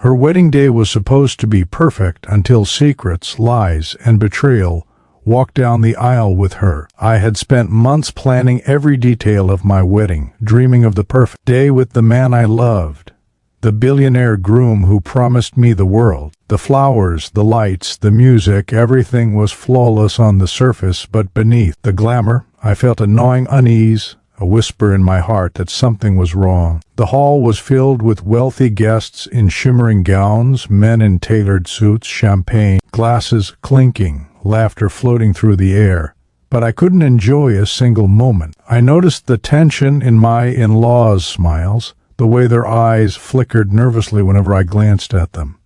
Her wedding day was supposed to be perfect until secrets, lies, and betrayal walked down the aisle with her. I had spent months planning every detail of my wedding, dreaming of the perfect day with the man I loved, the billionaire groom who promised me the world. The flowers, the lights, the music, everything was flawless on the surface, but beneath the glamour, I felt a gnawing unease, a whisper in my heart that something was wrong. The hall was filled with wealthy guests in shimmering gowns, men in tailored suits, champagne glasses clinking, laughter floating through the air. But I couldn't enjoy a single moment. I noticed the tension in my in-laws' smiles, the way their eyes flickered nervously whenever I glanced at them.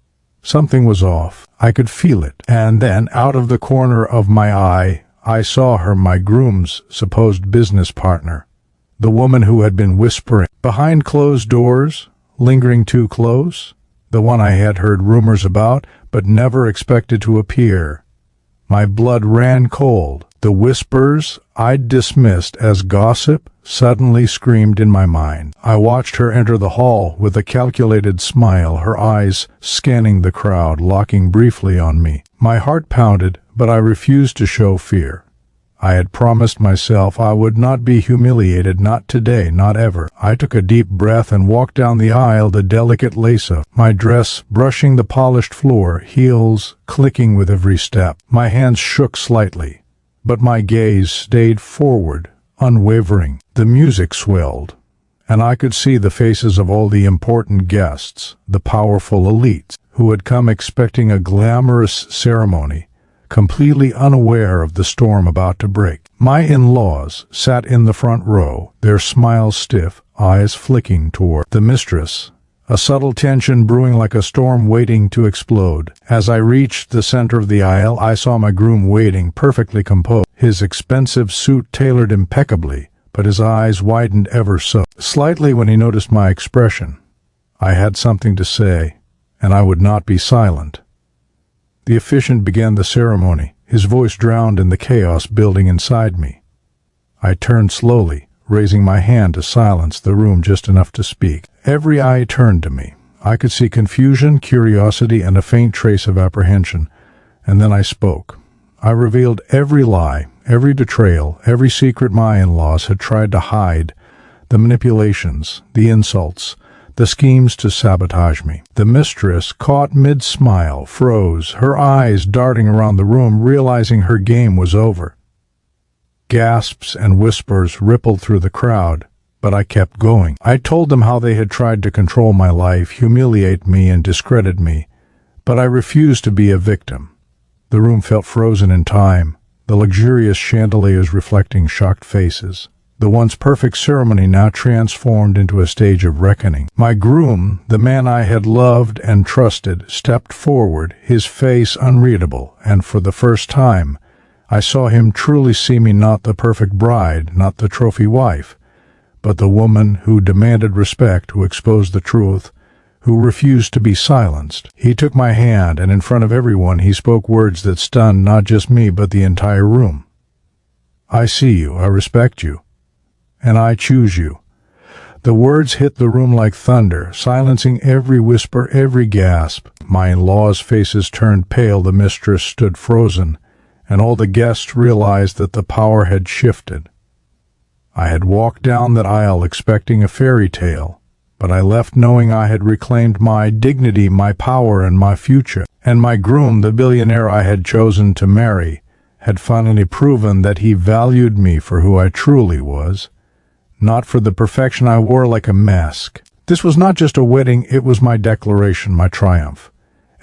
Something was off. I could feel it. And then, out of the corner of my eye, I saw her, my groom's supposed business partner. The woman who had been whispering behind closed doors, lingering too close. The one I had heard rumors about, but never expected to appear. My blood ran cold. The whispers I'd dismissed as gossip suddenly screamed in my mind. I watched her enter the hall with a calculated smile, her eyes scanning the crowd, locking briefly on me. My heart pounded, but I refused to show fear. I had promised myself I would not be humiliated, not today, not ever. I took a deep breath and walked down the aisle, the delicate lace of my dress brushing the polished floor, heels clicking with every step. My hands shook slightly, but my gaze stayed forward, unwavering. The music swelled, and I could see the faces of all the important guests, the powerful elites, who had come expecting a glamorous ceremony, completely unaware of the storm about to break. My in-laws sat in the front row, their smiles stiff, eyes flicking toward the mistress, a subtle tension brewing like a storm waiting to explode. As I reached the center of the aisle, I saw my groom waiting, perfectly composed, his expensive suit tailored impeccably, but his eyes widened ever so slightly when he noticed my expression. I had something to say, and I would not be silent. The officiant began the ceremony, his voice drowned in the chaos building inside me. I turned slowly, raising my hand to silence the room just enough to speak. Every eye turned to me. I could see confusion, curiosity, and a faint trace of apprehension. And then I spoke. I revealed every lie, every betrayal, every secret my in-laws had tried to hide, the manipulations, the insults, the schemes to sabotage me. The mistress, caught mid-smile, froze, her eyes darting around the room, realizing her game was over. Gasps and whispers rippled through the crowd, but I kept going. I told them how they had tried to control my life, humiliate me, and discredit me, but I refused to be a victim. The room felt frozen in time, the luxurious chandeliers reflecting shocked faces. The once perfect ceremony now transformed into a stage of reckoning. My groom, the man I had loved and trusted, stepped forward, his face unreadable, and for the first time, I saw him truly see me not the perfect bride, not the trophy wife, but the woman who demanded respect, who exposed the truth, who refused to be silenced. He took my hand, and in front of everyone he spoke words that stunned not just me but the entire room. I see you, I respect you, and I choose you. The words hit the room like thunder, silencing every whisper, every gasp. My in-laws' faces turned pale, the mistress stood frozen, and all the guests realized that the power had shifted. I had walked down that aisle expecting a fairy tale, but I left knowing I had reclaimed my dignity, my power, and my future. And my groom, the billionaire I had chosen to marry, had finally proven that he valued me for who I truly was, not for the perfection I wore like a mask. This was not just a wedding, it was my declaration, my triumph,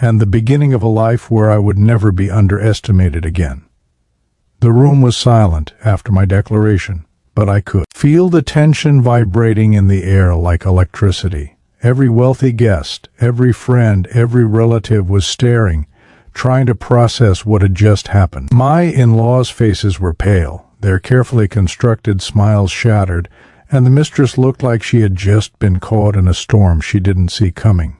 and the beginning of a life where I would never be underestimated again. The room was silent after my declaration, but I could feel the tension vibrating in the air like electricity. Every wealthy guest, every friend, every relative was staring, trying to process what had just happened. My in-laws' faces were pale, their carefully constructed smiles shattered, and the mistress looked like she had just been caught in a storm she didn't see coming.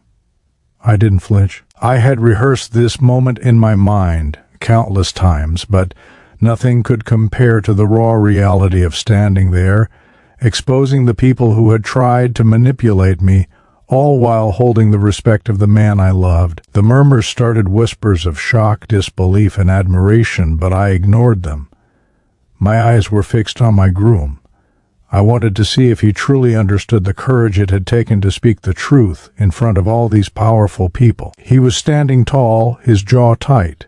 I didn't flinch. I had rehearsed this moment in my mind countless times, but nothing could compare to the raw reality of standing there, exposing the people who had tried to manipulate me, all while holding the respect of the man I loved. The murmurs started whispers of shock, disbelief, and admiration, but I ignored them. My eyes were fixed on my groom. I wanted to see if he truly understood the courage it had taken to speak the truth in front of all these powerful people. He was standing tall, his jaw tight,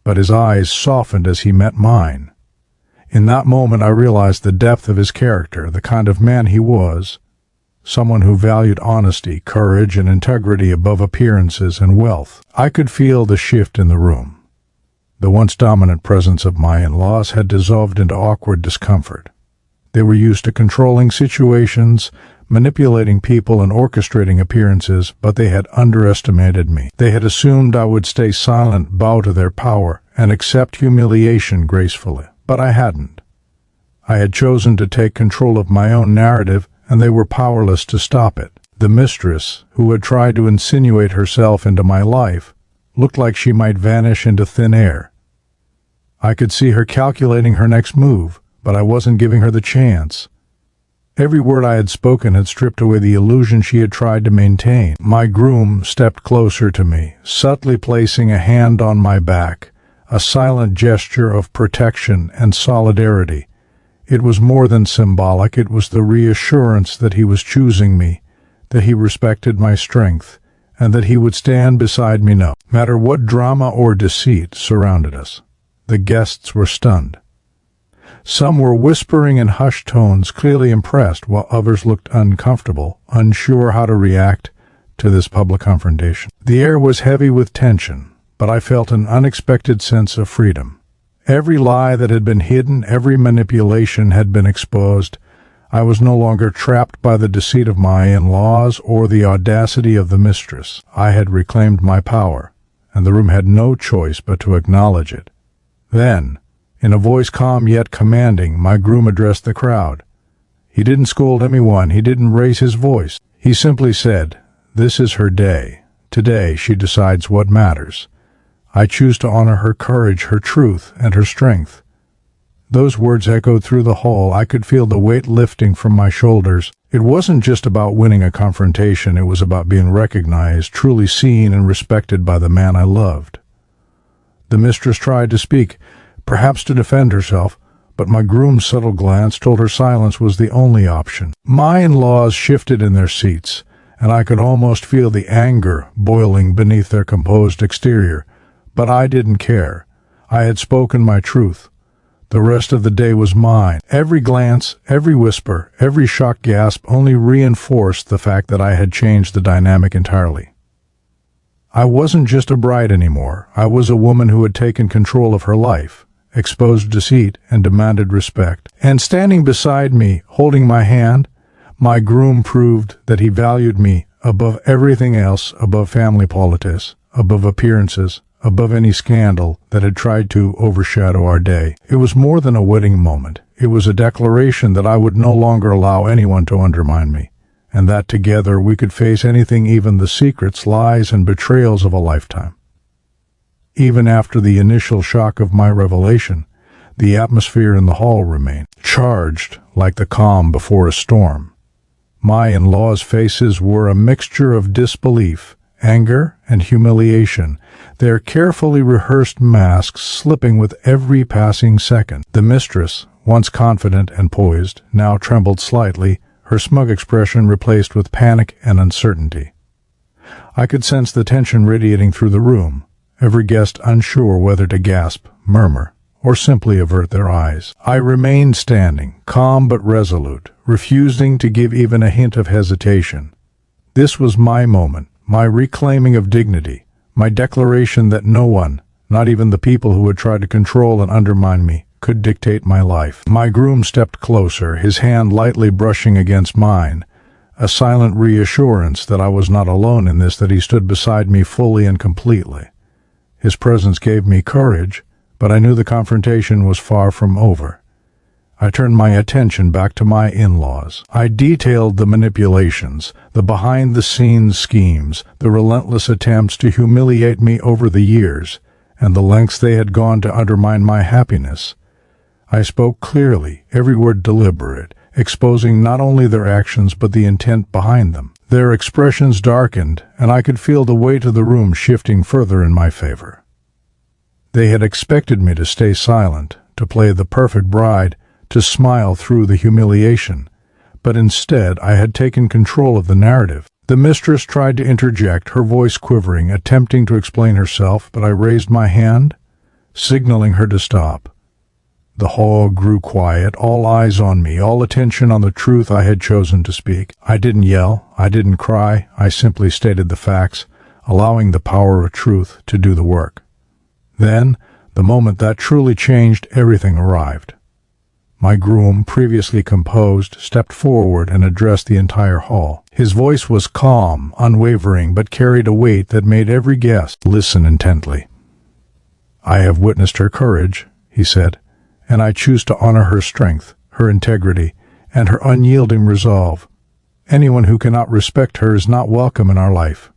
but his eyes softened as he met mine. In that moment I realized the depth of his character, the kind of man he was, someone who valued honesty, courage, and integrity above appearances and wealth. I could feel the shift in the room. The once dominant presence of my in-laws had dissolved into awkward discomfort. They were used to controlling situations, manipulating people, and orchestrating appearances, but they had underestimated me. They had assumed I would stay silent, bow to their power, and accept humiliation gracefully. But I hadn't. I had chosen to take control of my own narrative, and they were powerless to stop it. The mistress, who had tried to insinuate herself into my life, looked like she might vanish into thin air. I could see her calculating her next move, but I wasn't giving her the chance. Every word I had spoken had stripped away the illusion she had tried to maintain. My groom stepped closer to me, subtly placing a hand on my back, a silent gesture of protection and solidarity. It was more than symbolic. It was the reassurance that he was choosing me, that he respected my strength, and that he would stand beside me no matter what drama or deceit surrounded us. The guests were stunned. Some were whispering in hushed tones, clearly impressed, while others looked uncomfortable, unsure how to react to this public confrontation. The air was heavy with tension, but I felt an unexpected sense of freedom. Every lie that had been hidden, every manipulation had been exposed. I was no longer trapped by the deceit of my in-laws or the audacity of the mistress. I had reclaimed my power, and the room had no choice but to acknowledge it. Then, in a voice calm yet commanding, my groom addressed the crowd. He didn't scold anyone. He didn't raise his voice. He simply said, "This is her day. Today she decides what matters. I choose to honor her courage, her truth, and her strength." Those words echoed through the hall. I could feel the weight lifting from my shoulders. It wasn't just about winning a confrontation. It was about being recognized, truly seen and respected by the man I loved. The mistress tried to speak, perhaps to defend herself, but my groom's subtle glance told her silence was the only option. My in-laws shifted in their seats, and I could almost feel the anger boiling beneath their composed exterior. But I didn't care. I had spoken my truth. The rest of the day was mine. Every glance, every whisper, every shocked gasp only reinforced the fact that I had changed the dynamic entirely. I wasn't just a bride anymore. I was a woman who had taken control of her life, exposed deceit, and demanded respect. And standing beside me, holding my hand, my groom proved that he valued me above everything else, above family politics, above appearances, above any scandal that had tried to overshadow our day. It was more than a wedding moment. It was a declaration that I would no longer allow anyone to undermine me, and that together we could face anything, even the secrets, lies, and betrayals of a lifetime. Even after the initial shock of my revelation, the atmosphere in the hall remained charged like the calm before a storm. My in-laws' faces were a mixture of disbelief, anger, and humiliation, their carefully rehearsed masks slipping with every passing second. The mistress, once confident and poised, now trembled slightly, her smug expression replaced with panic and uncertainty. I could sense the tension radiating through the room, every guest unsure whether to gasp, murmur, or simply avert their eyes. I remained standing, calm but resolute, refusing to give even a hint of hesitation. This was my moment, my reclaiming of dignity, my declaration that no one, not even the people who had tried to control and undermine me, could dictate my life. My groom stepped closer, his hand lightly brushing against mine, a silent reassurance that I was not alone in this, that he stood beside me fully and completely. His presence gave me courage, but I knew the confrontation was far from over. I turned my attention back to my in-laws. I detailed the manipulations, the behind-the-scenes schemes, the relentless attempts to humiliate me over the years, and the lengths they had gone to undermine my happiness. I spoke clearly, every word deliberate, exposing not only their actions but the intent behind them. Their expressions darkened, and I could feel the weight of the room shifting further in my favor. They had expected me to stay silent, to play the perfect bride, to smile through the humiliation, but instead I had taken control of the narrative. The mistress tried to interject, her voice quivering, attempting to explain herself, but I raised my hand, signaling her to stop. The hall grew quiet, all eyes on me, all attention on the truth I had chosen to speak. I didn't yell, I didn't cry, I simply stated the facts, allowing the power of truth to do the work. Then, the moment that truly changed everything arrived. My groom, previously composed, stepped forward and addressed the entire hall. His voice was calm, unwavering, but carried a weight that made every guest listen intently. "I have witnessed her courage," he said, "and I choose to honor her strength, her integrity, and her unyielding resolve. Anyone who cannot respect her is not welcome in our life."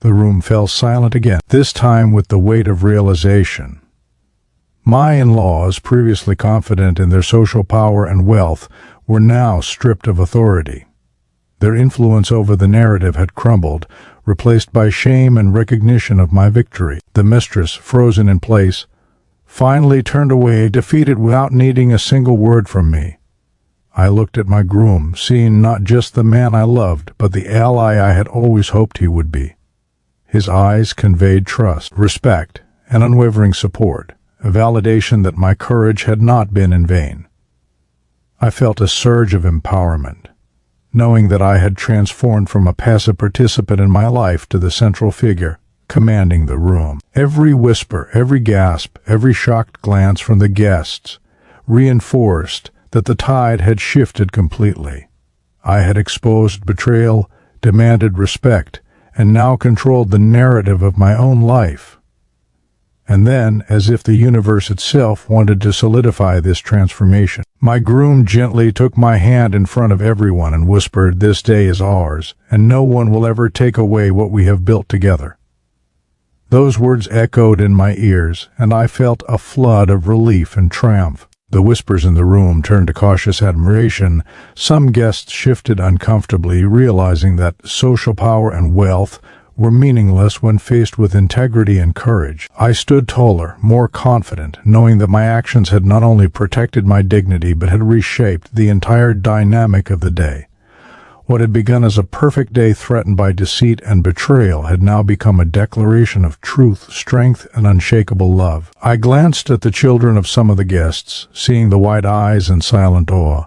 The room fell silent again, this time with the weight of realization. My in-laws, previously confident in their social power and wealth, were now stripped of authority. Their influence over the narrative had crumbled, replaced by shame and recognition of my victory. The mistress, frozen in place, finally turned away, defeated without needing a single word from me. I looked at my groom, seeing not just the man I loved, but the ally I had always hoped he would be. His eyes conveyed trust, respect, and unwavering support, a validation that my courage had not been in vain. I felt a surge of empowerment, knowing that I had transformed from a passive participant in my life to the central figure, commanding the room. Every whisper, every gasp, every shocked glance from the guests reinforced that the tide had shifted completely. I had exposed betrayal, demanded respect, and now controlled the narrative of my own life. And then, as if the universe itself wanted to solidify this transformation, my groom gently took my hand in front of everyone and whispered, "This day is ours, and no one will ever take away what we have built together." Those words echoed in my ears, and I felt a flood of relief and triumph. The whispers in the room turned to cautious admiration. Some guests shifted uncomfortably, realizing that social power and wealth were meaningless when faced with integrity and courage. I stood taller, more confident, knowing that my actions had not only protected my dignity but had reshaped the entire dynamic of the day. What had begun as a perfect day threatened by deceit and betrayal had now become a declaration of truth, strength, and unshakable love. I glanced at the children of some of the guests, seeing the wide eyes and silent awe,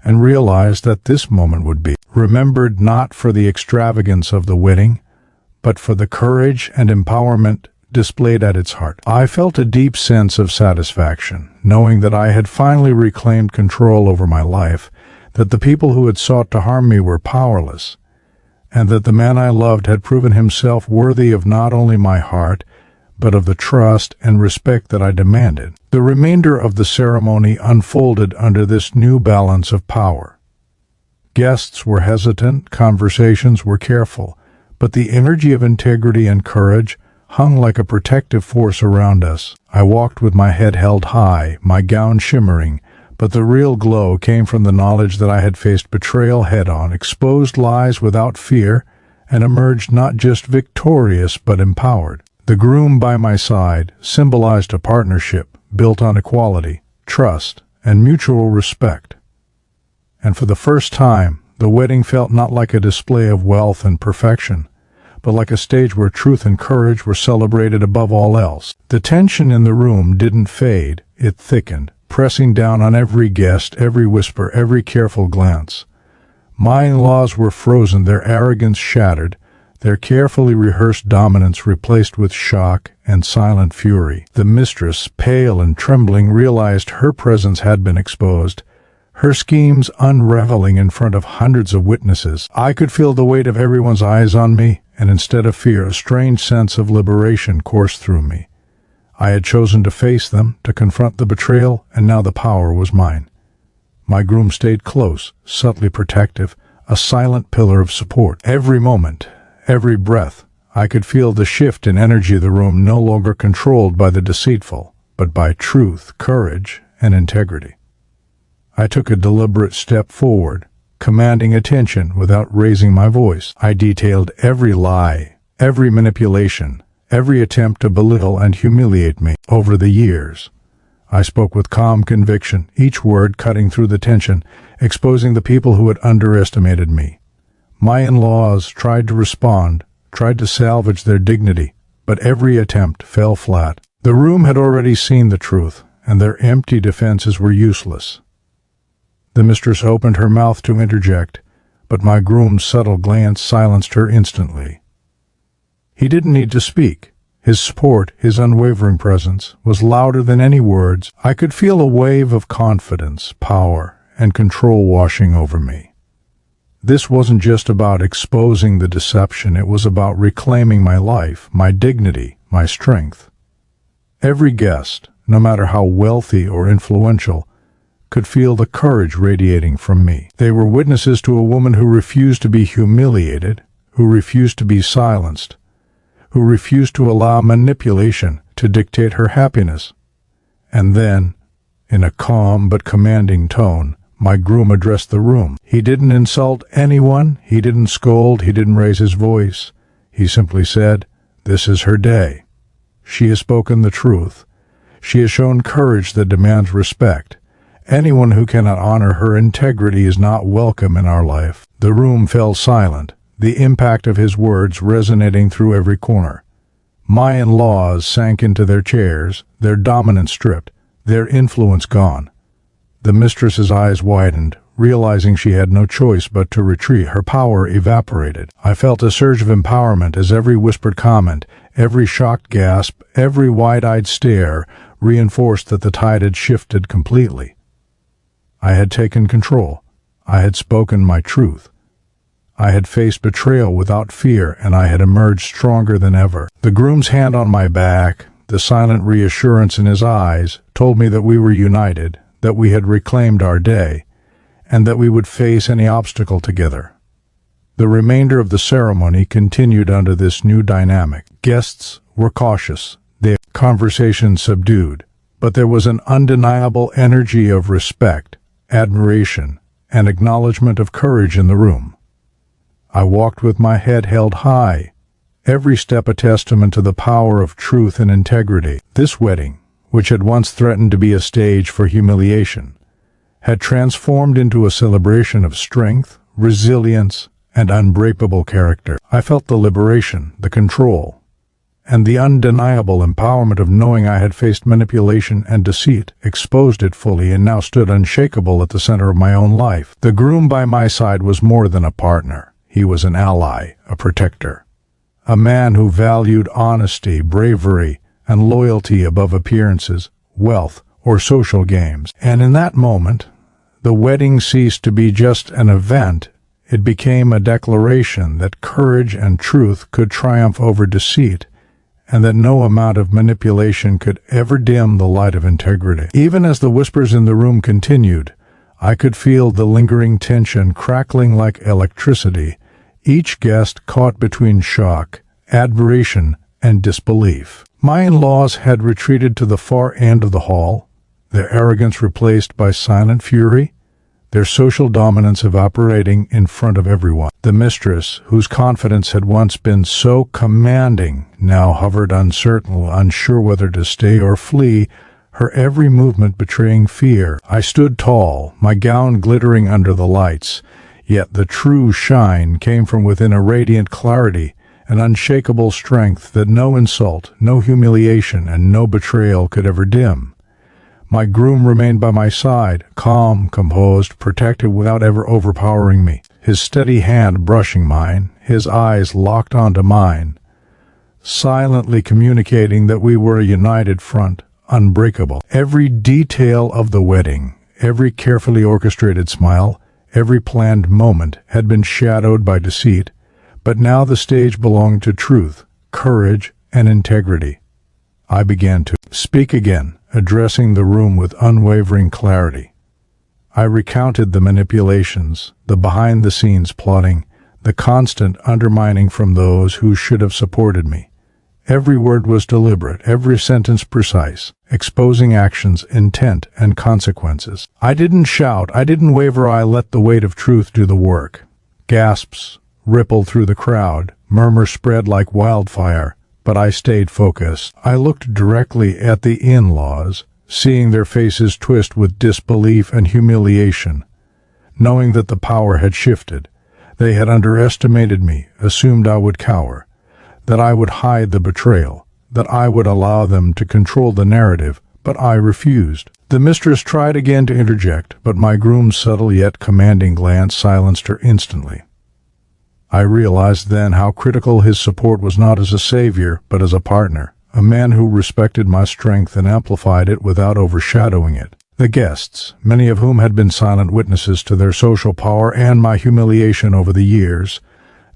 and realized that this moment would be remembered not for the extravagance of the wedding, but for the courage and empowerment displayed at its heart. I felt a deep sense of satisfaction, knowing that I had finally reclaimed control over my life, that the people who had sought to harm me were powerless, and that the man I loved had proven himself worthy of not only my heart, but of the trust and respect that I demanded. The remainder of the ceremony unfolded under this new balance of power. Guests were hesitant, conversations were careful, but the energy of integrity and courage hung like a protective force around us. I walked with my head held high, my gown shimmering, but the real glow came from the knowledge that I had faced betrayal head-on, exposed lies without fear, and emerged not just victorious but empowered. The groom by my side symbolized a partnership built on equality, trust, and mutual respect. And for the first time, the wedding felt not like a display of wealth and perfection, but like a stage where truth and courage were celebrated above all else. The tension in the room didn't fade, it thickened, pressing down on every guest, every whisper, every careful glance. My in-laws were frozen, their arrogance shattered, their carefully rehearsed dominance replaced with shock and silent fury. The mistress, pale and trembling, realized her presence had been exposed, her schemes unraveling in front of hundreds of witnesses. I could feel the weight of everyone's eyes on me, and instead of fear, a strange sense of liberation coursed through me. I had chosen to face them, to confront the betrayal, and now the power was mine. My groom stayed close, subtly protective, a silent pillar of support. Every moment, every breath, I could feel the shift in energy of the room, no longer controlled by the deceitful, but by truth, courage, and integrity. I took a deliberate step forward, commanding attention without raising my voice. I detailed every lie, every manipulation, every attempt to belittle and humiliate me. Over the years, I spoke with calm conviction, each word cutting through the tension, exposing the people who had underestimated me. My in-laws tried to respond, tried to salvage their dignity, but every attempt fell flat. The room had already seen the truth, and their empty defenses were useless. The mistress opened her mouth to interject, but my groom's subtle glance silenced her instantly. He didn't need to speak. His support, his unwavering presence, was louder than any words. I could feel a wave of confidence, power, and control washing over me. This wasn't just about exposing the deception, it was about reclaiming my life, my dignity, my strength. Every guest, no matter how wealthy or influential, could feel the courage radiating from me. They were witnesses to a woman who refused to be humiliated, who refused to be silenced, who refused to allow manipulation to dictate her happiness. And then, in a calm but commanding tone, my groom addressed the room. He didn't insult anyone, he didn't scold, he didn't raise his voice. He simply said, "This is her day. She has spoken the truth. She has shown courage that demands respect. Anyone who cannot honor her integrity is not welcome in our life." The room fell silent, the impact of his words resonating through every corner. My in-laws sank into their chairs, their dominance stripped, their influence gone. The mistress's eyes widened, realizing she had no choice but to retreat. Her power evaporated. I felt a surge of empowerment as every whispered comment, every shocked gasp, every wide-eyed stare reinforced that the tide had shifted completely. I had taken control. I had spoken my truth. I had faced betrayal without fear, and I had emerged stronger than ever. The groom's hand on my back, the silent reassurance in his eyes, told me that we were united, that we had reclaimed our day, and that we would face any obstacle together. The remainder of the ceremony continued under this new dynamic. Guests were cautious, their conversation subdued, but there was an undeniable energy of respect, admiration, and acknowledgement of courage in the room. I walked with my head held high, every step a testament to the power of truth and integrity. This wedding, which had once threatened to be a stage for humiliation, had transformed into a celebration of strength, resilience, and unbreakable character. I felt the liberation, the control, and the undeniable empowerment of knowing I had faced manipulation and deceit, exposed it fully, and now stood unshakable at the center of my own life. The groom by my side was more than a partner. He was an ally, a protector, a man who valued honesty, bravery, and loyalty above appearances, wealth, or social games. And in that moment, the wedding ceased to be just an event. It became a declaration that courage and truth could triumph over deceit, and that no amount of manipulation could ever dim the light of integrity. Even as the whispers in the room continued, I could feel the lingering tension crackling like electricity, each guest caught between shock, admiration, and disbelief. My in-laws had retreated to the far end of the hall, their arrogance replaced by silent fury, their social dominance evaporating in front of everyone. The mistress, whose confidence had once been so commanding, now hovered uncertain, unsure whether to stay or flee, her every movement betraying fear. I stood tall, my gown glittering under the lights, yet the true shine came from within, a radiant clarity, an unshakable strength that no insult, no humiliation, and no betrayal could ever dim. My groom remained by my side, calm, composed, protected without ever overpowering me, his steady hand brushing mine, his eyes locked onto mine, silently communicating that we were a united front, unbreakable. Every detail of the wedding, every carefully orchestrated smile, every planned moment had been shadowed by deceit, but now the stage belonged to truth, courage, and integrity. I began to speak again, addressing the room with unwavering clarity. I recounted the manipulations, the behind-the-scenes plotting, the constant undermining from those who should have supported me, Every word was deliberate, every sentence precise, exposing actions, intent, and consequences. I didn't shout, I didn't waver, I let the weight of truth do the work. Gasps rippled through the crowd, murmurs spread like wildfire, but I stayed focused. I looked directly at the in-laws, seeing their faces twist with disbelief and humiliation. Knowing that the power had shifted, they had underestimated me, assumed I would cower, that I would hide the betrayal, that I would allow them to control the narrative, but I refused. The mistress tried again to interject, but my groom's subtle yet commanding glance silenced her instantly. I realized then how critical his support was, not as a savior, but as a partner, a man who respected my strength and amplified it without overshadowing it. The guests, many of whom had been silent witnesses to their social power and my humiliation over the years,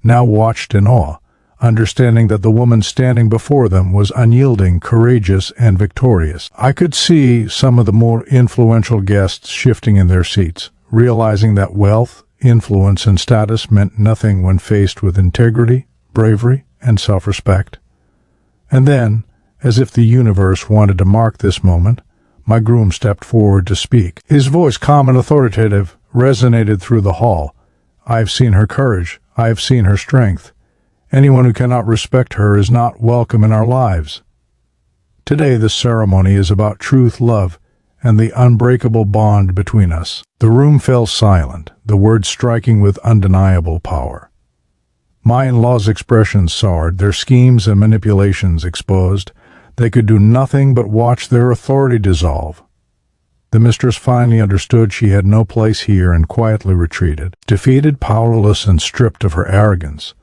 now watched in awe, understanding that the woman standing before them was unyielding, courageous, and victorious. I could see some of the more influential guests shifting in their seats, realizing that wealth, influence, and status meant nothing when faced with integrity, bravery, and self-respect. And then, as if the universe wanted to mark this moment, my groom stepped forward to speak. His voice, calm and authoritative, resonated through the hall. "I have seen her courage. I have seen her strength. Anyone who cannot respect her is not welcome in our lives. Today this ceremony is about truth, love, and the unbreakable bond between us." The room fell silent, the words striking with undeniable power. My in-laws' expressions soured, their schemes and manipulations exposed. They could do nothing but watch their authority dissolve. The mistress finally understood she had no place here and quietly retreated, defeated, powerless, and stripped of her arrogance.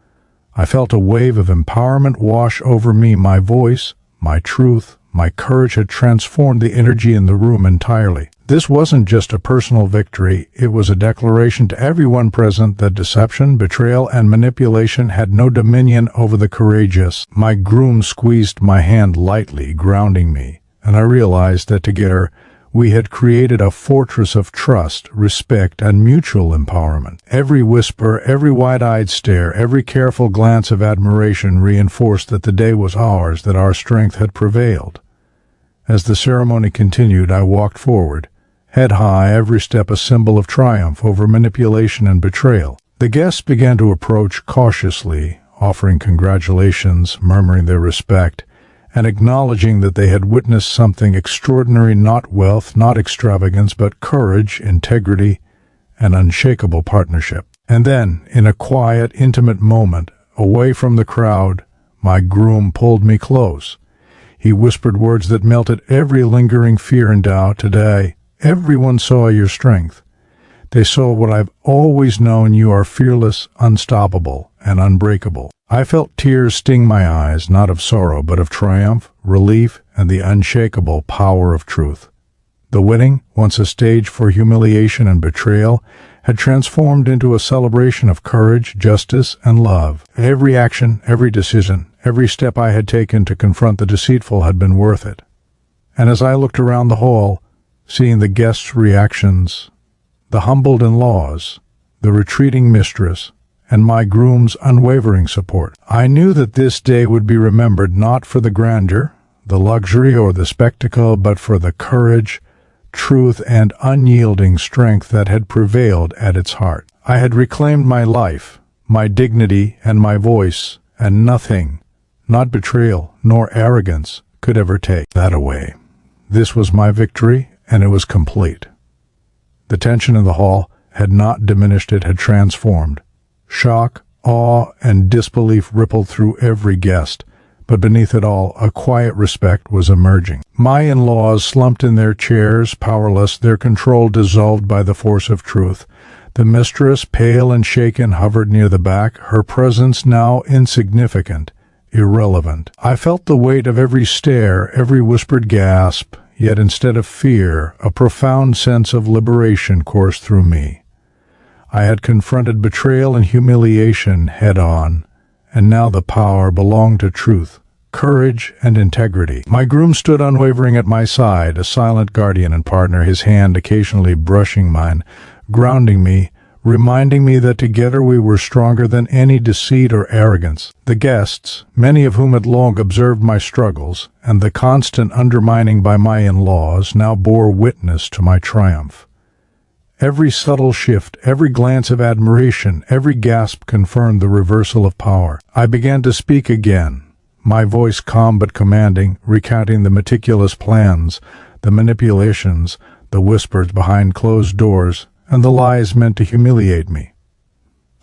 I felt a wave of empowerment wash over me. My voice, my truth, my courage had transformed the energy in the room entirely. This wasn't just a personal victory, it was a declaration to everyone present that deception, betrayal, and manipulation had no dominion over the courageous. My groom squeezed my hand lightly, grounding me, and I realized that together we had created a fortress of trust, respect, and mutual empowerment. Every whisper, every wide-eyed stare, every careful glance of admiration reinforced that the day was ours, that our strength had prevailed. As the ceremony continued, I walked forward, head high, every step a symbol of triumph over manipulation and betrayal. The guests began to approach cautiously, offering congratulations, murmuring their respect, and acknowledging that they had witnessed something extraordinary, not wealth, not extravagance, but courage, integrity, and unshakable partnership. And then, in a quiet, intimate moment, away from the crowd, my groom pulled me close. He whispered words that melted every lingering fear and doubt. "Today, everyone saw your strength. They saw what I've always known: you are fearless, unstoppable, and unbreakable." I felt tears sting my eyes, not of sorrow, but of triumph, relief, and the unshakable power of truth. The wedding, once a stage for humiliation and betrayal, had transformed into a celebration of courage, justice, and love. Every action, every decision, every step I had taken to confront the deceitful had been worth it. And as I looked around the hall, seeing the guests' reactions, the humbled in-laws, the retreating mistress, and my groom's unwavering support, I knew that this day would be remembered not for the grandeur, the luxury, or the spectacle, but for the courage, truth, and unyielding strength that had prevailed at its heart. I had reclaimed my life, my dignity, and my voice, and nothing, not betrayal nor arrogance, could ever take that away. This was my victory, and it was complete. The tension in the hall had not diminished, it had transformed. Shock, awe, and disbelief rippled through every guest, but beneath it all, a quiet respect was emerging. My in-laws slumped in their chairs, powerless, their control dissolved by the force of truth. The mistress, pale and shaken, hovered near the back, her presence now insignificant, irrelevant. I felt the weight of every stare, every whispered gasp, yet instead of fear, a profound sense of liberation coursed through me. I had confronted betrayal and humiliation head-on, and now the power belonged to truth, courage, and integrity. My groom stood unwavering at my side, a silent guardian and partner, his hand occasionally brushing mine, grounding me, reminding me that together we were stronger than any deceit or arrogance. The guests, many of whom had long observed my struggles and the constant undermining by my in-laws, now bore witness to my triumph. Every subtle shift, every glance of admiration, every gasp confirmed the reversal of power. I began to speak again, my voice calm but commanding, recounting the meticulous plans, the manipulations, the whispers behind closed doors, and the lies meant to humiliate me.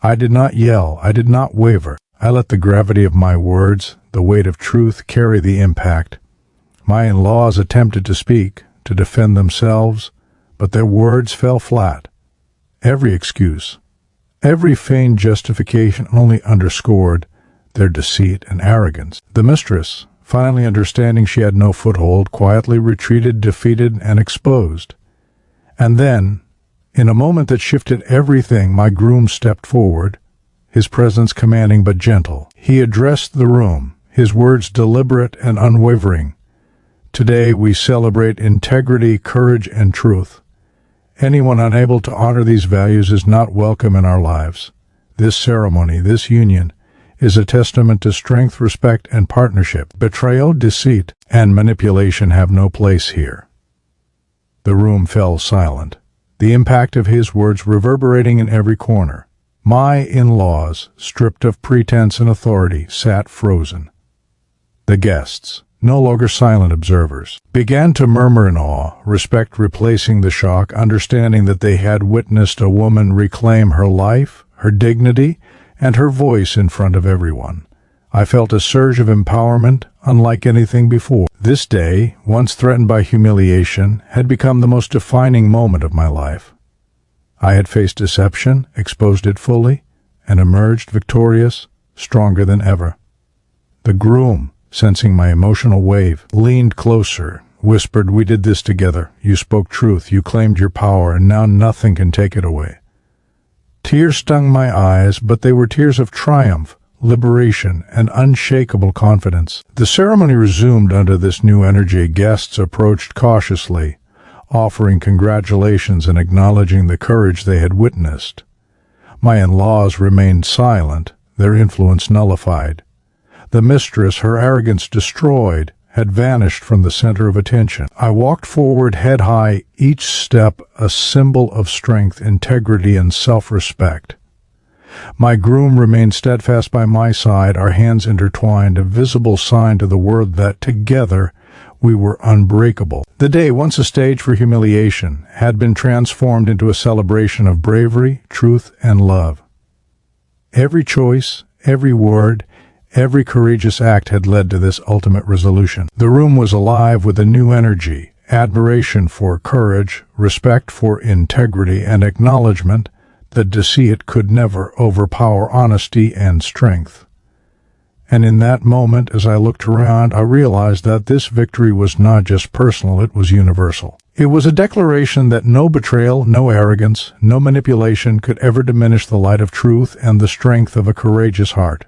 I did not yell, I did not waver. I let the gravity of my words, the weight of truth, carry the impact. My in-laws attempted to speak, to defend themselves, but their words fell flat. Every excuse, every feigned justification only underscored their deceit and arrogance. The mistress, finally understanding she had no foothold, quietly retreated, defeated and exposed. And then, in a moment that shifted everything, my groom stepped forward, his presence commanding but gentle. He addressed the room, his words deliberate and unwavering. Today we celebrate integrity, courage, and truth. Anyone unable to honor these values is not welcome in our lives. This ceremony, this union, is a testament to strength, respect, and partnership. Betrayal, deceit, and manipulation have no place here. The room fell silent, the impact of his words reverberating in every corner. My in-laws, stripped of pretense and authority, sat frozen. The guests, no longer silent observers, began to murmur in awe, respect replacing the shock, understanding that they had witnessed a woman reclaim her life, her dignity, and her voice in front of everyone. I felt a surge of empowerment unlike anything before. This day, once threatened by humiliation, had become the most defining moment of my life. I had faced deception, exposed it fully, and emerged victorious, stronger than ever. The groom, sensing my emotional wave, leaned closer, whispered, "We did this together. You spoke truth, you claimed your power, and now nothing can take it away." Tears stung my eyes, but they were tears of triumph, liberation, and unshakable confidence. The ceremony resumed under this new energy. Guests approached cautiously, offering congratulations and acknowledging the courage they had witnessed. My in-laws remained silent, their influence nullified. The mistress, her arrogance destroyed, had vanished from the center of attention. I walked forward head high, each step a symbol of strength, integrity, and self-respect. My groom remained steadfast by my side, our hands intertwined, a visible sign to the world that together we were unbreakable. The day, once a stage for humiliation, had been transformed into a celebration of bravery, truth, and love. Every choice, every word, every courageous act had led to this ultimate resolution. The room was alive with a new energy, admiration for courage, respect for integrity, and acknowledgement that deceit could never overpower honesty and strength. And in that moment, as I looked around, I realized that this victory was not just personal, it was universal. It was a declaration that no betrayal, no arrogance, no manipulation could ever diminish the light of truth and the strength of a courageous heart.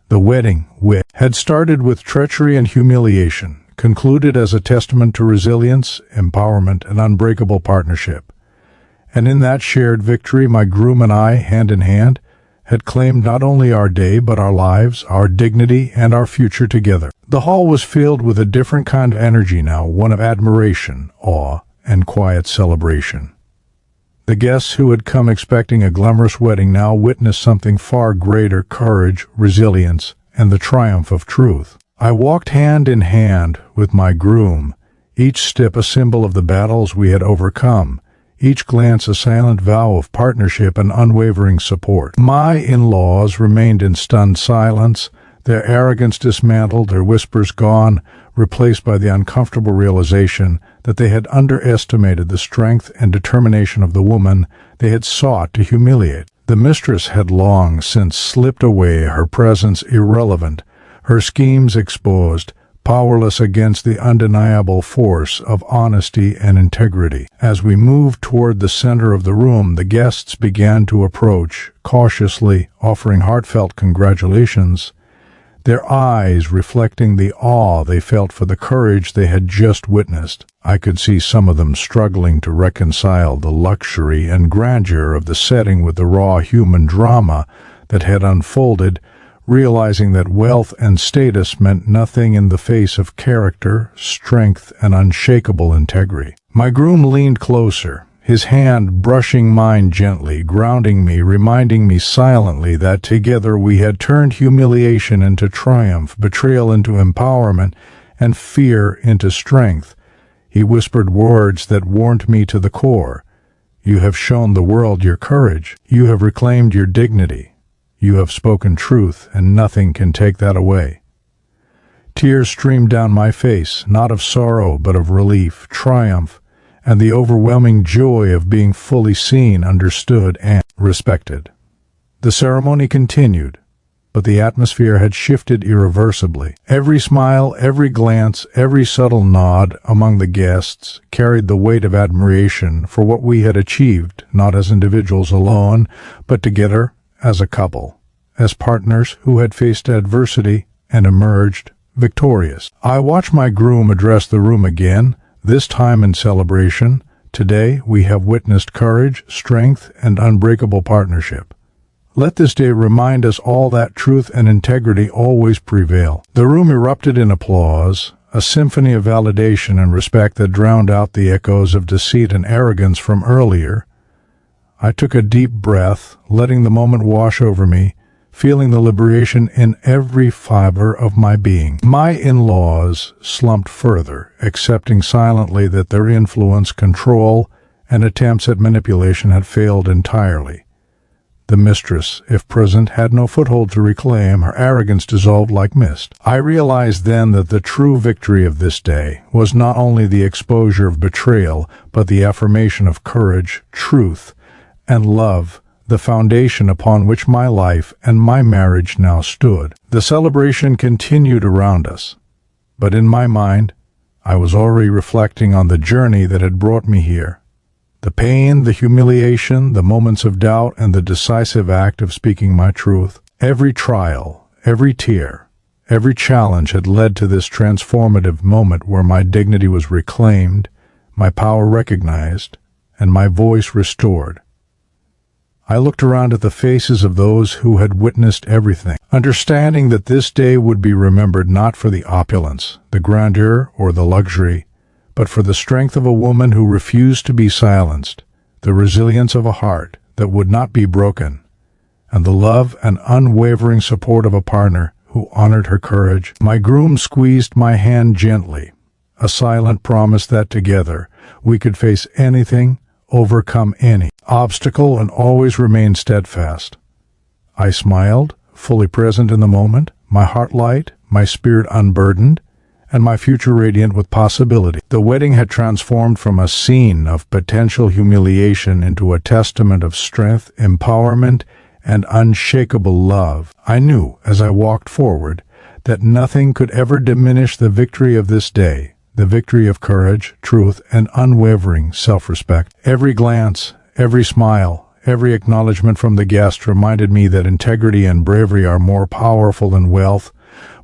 The wedding, which had started with treachery and humiliation, concluded as a testament to resilience, empowerment, and unbreakable partnership. And in that shared victory, my groom and I, hand in hand, had claimed not only our day but our lives, our dignity, and our future together. The hall was filled with a different kind of energy now, one of admiration, awe, and quiet celebration. The guests who had come expecting a glamorous wedding now witnessed something far greater: courage, resilience, and the triumph of truth. I walked hand in hand with my groom, each step a symbol of the battles we had overcome, each glance a silent vow of partnership and unwavering support. My in-laws remained in stunned silence, their arrogance dismantled, their whispers gone, replaced by the uncomfortable realization that they had underestimated the strength and determination of the woman they had sought to humiliate. The mistress had long since slipped away, her presence irrelevant, her schemes exposed, powerless against the undeniable force of honesty and integrity. As we moved toward the center of the room, the guests began to approach, cautiously offering heartfelt congratulations. their eyes reflecting the awe they felt for the courage they had just witnessed. I could see some of them struggling to reconcile the luxury and grandeur of the setting with the raw human drama that had unfolded, realizing that wealth and status meant nothing in the face of character, strength, and unshakable integrity. My groom leaned closer, his hand brushing mine gently, grounding me, reminding me silently that together we had turned humiliation into triumph, betrayal into empowerment, and fear into strength. He whispered words that warmed me to the core. "You have shown the world your courage. You have reclaimed your dignity. You have spoken truth, and nothing can take that away." Tears streamed down my face, not of sorrow, but of relief, triumph, and the overwhelming joy of being fully seen, understood, and respected. The ceremony continued, but the atmosphere had shifted irreversibly. Every smile, every glance, every subtle nod among the guests carried the weight of admiration for what we had achieved, not as individuals alone, but together as a couple, as partners who had faced adversity and emerged victorious. I watched my groom address the room again, this time in celebration. "Today we have witnessed courage, strength, and unbreakable partnership. Let this day remind us all that truth and integrity always prevail." The room erupted in applause, a symphony of validation and respect that drowned out the echoes of deceit and arrogance from earlier. I took a deep breath, letting the moment wash over me, feeling the liberation in every fiber of my being. My in-laws slumped further, accepting silently that their influence, control, and attempts at manipulation had failed entirely. The mistress, if present, had no foothold to reclaim, her arrogance dissolved like mist. I realized then that the true victory of this day was not only the exposure of betrayal, but the affirmation of courage, truth, and love, the foundation upon which my life and my marriage now stood. The celebration continued around us, but in my mind, I was already reflecting on the journey that had brought me here. The pain, the humiliation, the moments of doubt, and the decisive act of speaking my truth. Every trial, every tear, every challenge had led to this transformative moment where my dignity was reclaimed, my power recognized, and my voice restored. I looked around at the faces of those who had witnessed everything, understanding that this day would be remembered not for the opulence, the grandeur, or the luxury, but for the strength of a woman who refused to be silenced, the resilience of a heart that would not be broken, and the love and unwavering support of a partner who honored her courage. My groom squeezed my hand gently, a silent promise that together we could face anything, overcome any obstacle, and always remain steadfast. I smiled, fully present in the moment, my heart light, my spirit unburdened, and my future radiant with possibility. The wedding had transformed from a scene of potential humiliation into a testament of strength, empowerment, and unshakable love. I knew, as I walked forward, that nothing could ever diminish the victory of this day, the victory of courage, truth, and unwavering self-respect. Every glance, every smile, every acknowledgement from the guest reminded me that integrity and bravery are more powerful than wealth,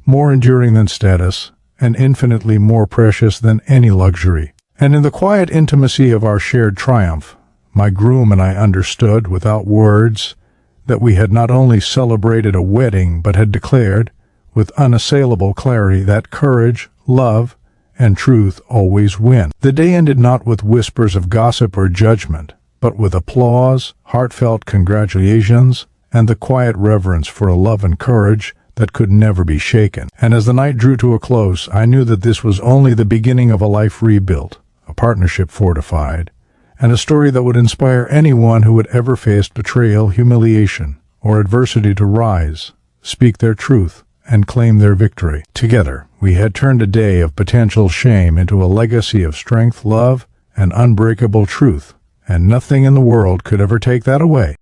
more enduring than status, and infinitely more precious than any luxury. And in the quiet intimacy of our shared triumph, my groom and I understood, without words, that we had not only celebrated a wedding, but had declared, with unassailable clarity, that courage, love, and truth always win. The day ended not with whispers of gossip or judgment, but with applause, heartfelt congratulations, and the quiet reverence for a love and courage that could never be shaken. And as the night drew to a close, I knew that this was only the beginning of a life rebuilt, a partnership fortified, and a story that would inspire anyone who had ever faced betrayal, humiliation, or adversity to rise, speak their truth, and claim their victory. Together, we had turned a day of potential shame into a legacy of strength, love, and unbreakable truth, and nothing in the world could ever take that away.